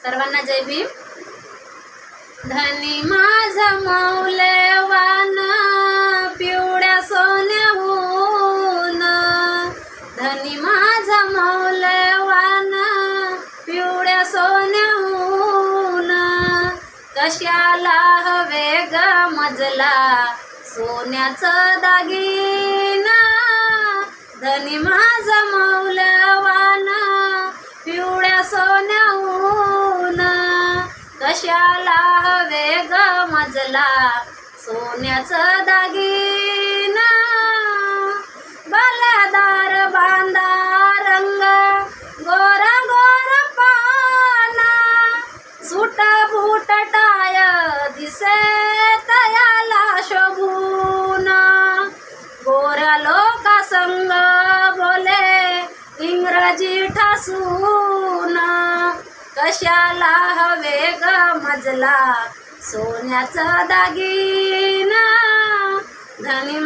सर्वांना जय भीम। धनी माझा मौल्यवान पिवळ्या सोन्याहून, धनी माझा मौल्यवान पिवळ्या सोन्याहून, कशाला हवे ग मजला सोन्याचं दागिना। धनी माझा मौल्यवान पिवळ्या सोन्याहून, कशाला हवे ग मजला सोन्याचं दागिना। बालादार बांधा रंग गोरा गोरा पाना, सुट बूट टाय दिसे तयाला शोभून, गोऱ्या लोका संग बोले इंग्रजी ठासून, कशाला हवे ग मजला सोन्याचा दागिना। धनी